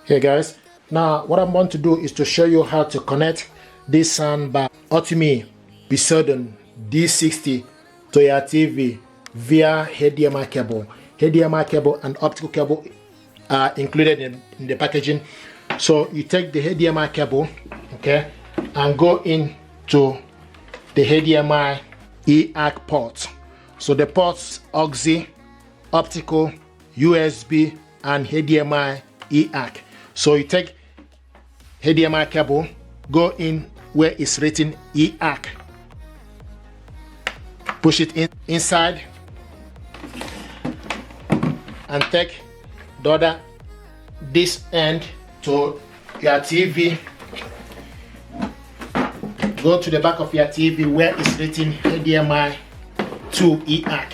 Hey guys, now what I'm going to do is to show you how to connect this soundbar Poseidon D60 to your TV via HDMI cable. HDMI cable and optical cable are included in the packaging. So you take the HDMI cable, okay, and go into the HDMI ARC port. So the ports auxiliary, optical, USB, and HDMI ARC. So you take HDMI cable, go in where it's written ARC, push it inside, and take the other this end to your TV. Go to the back of your TV where it's written HDMI to ARC.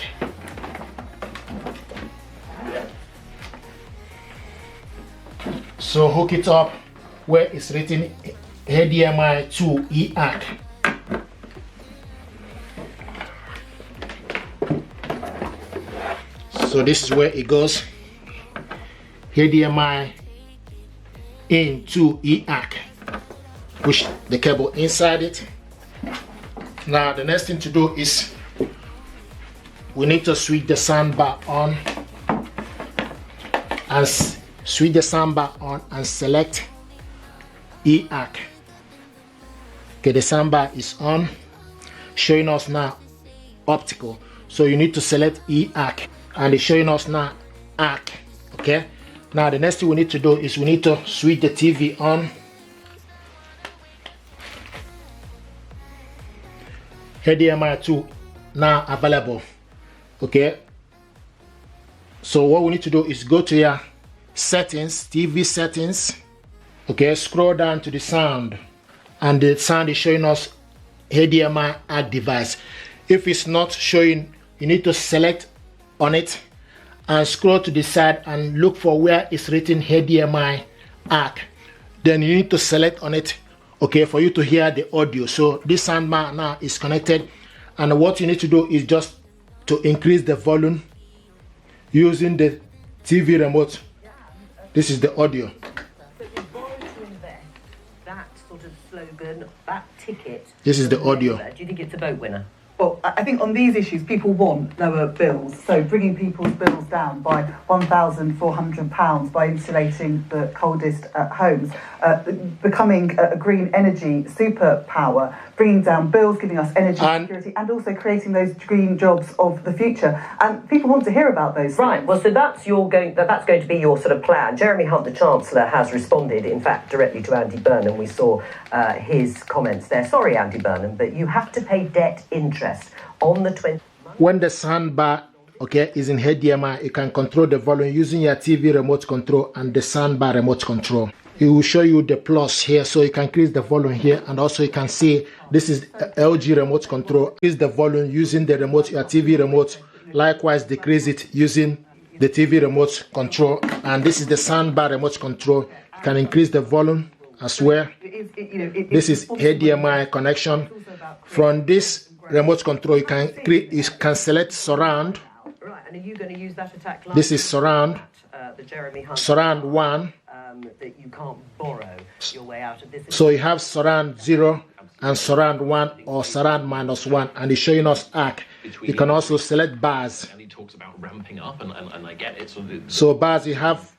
So hook it up where it's written HDMI to ARC. So this is where it goes, HDMI into ARC. Push the cable inside it. Now the next thing to do is we need to switch the soundbar on and switch the soundbar on and select ARC. Okay, the soundbar is on, showing us now optical. So you need to select ARC, and it's showing us now ARC. Okay, now the next thing we need to do is we need to switch the TV on. HDMI 2 now available. Okay, so what we need to do is go to your settings, TV settings. Okay, scroll down to the sound, and the sound is showing us HDMI ARC device. If it's not showing, you need to select on it and scroll to the side and look for where it's written HDMI ARC. Then you need to select on it, okay, for you to hear the audio. So this soundbar now is connected, and what you need to do is just to increase the volume using the TV remote. This is the audio. So if you borrow to invest, that sort of slogan, that ticket. This is the audio. Do you think it's a vote winner? Well, I think on these issues, people want lower bills. So bringing people's bills down by £1,400 by insulating the coldest homes, becoming a green energy superpower, bringing down bills, giving us energy security, and also creating those green jobs of the future. And people want to hear about those. Right. Things. Well, so that's going to be your sort of plan. Jeremy Hunt, the Chancellor, has responded, in fact, directly to Andy Burnham. We saw his comments there. Sorry, Andy Burnham, but you have to pay debt interest on the 20th. When the soundbar, okay, is in HDMI, you can control the volume using your TV remote control and the soundbar remote control. It will show you the plus here, so you can increase the volume here, and also you can see this is LG remote control. Increase the volume using the remote, your TV remote. Likewise, decrease it using the TV remote control. And this is the soundbar remote control. You can increase the volume as well. This is HDMI connection. From this remote control, you can select surround. Right, and are you going to use that attack line? This is surround. The Jeremy Hunt surround 1. That you can't borrow your way out of this. So you have surround 0 and surround 1 or surround -1, and it's showing us ARC. You can also select bars. And he talks about ramping up, and I get it. So bars, you have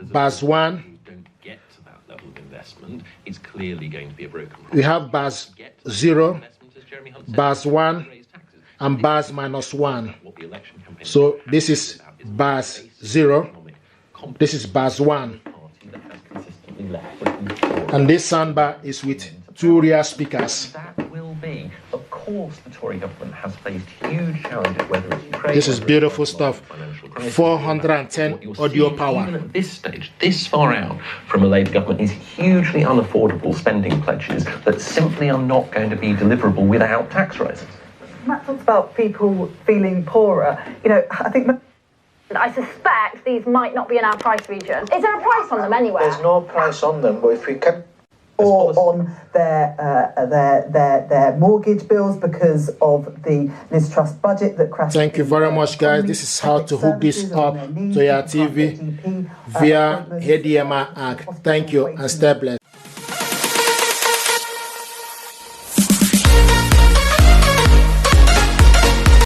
bars 1. Don't get to that level of investment. It's clearly going to be a broken promise. We have bars 0, bars 1, and bars -1. So this is bars 0. This is bars 1. And this soundbar is with 2 rear speakers. That will be, of course, the Tory government has faced huge challenges, whether it's Ukraine. This is beautiful stuff. 410 audio power. Even at this stage, this far out from a Labour government, is hugely unaffordable spending pledges that simply are not going to be deliverable without tax rises. Matt talks about people feeling poorer. You know, I think. I suspect these might not be in our price region. Is there a price on them anywhere? There's no price on them, but if we can... Or on their mortgage bills because of the Liz Trust budget that crashed. Thank you very much, guys. This is how to hook this up to your TV via HDMI ARC. Thank you and stay blessed.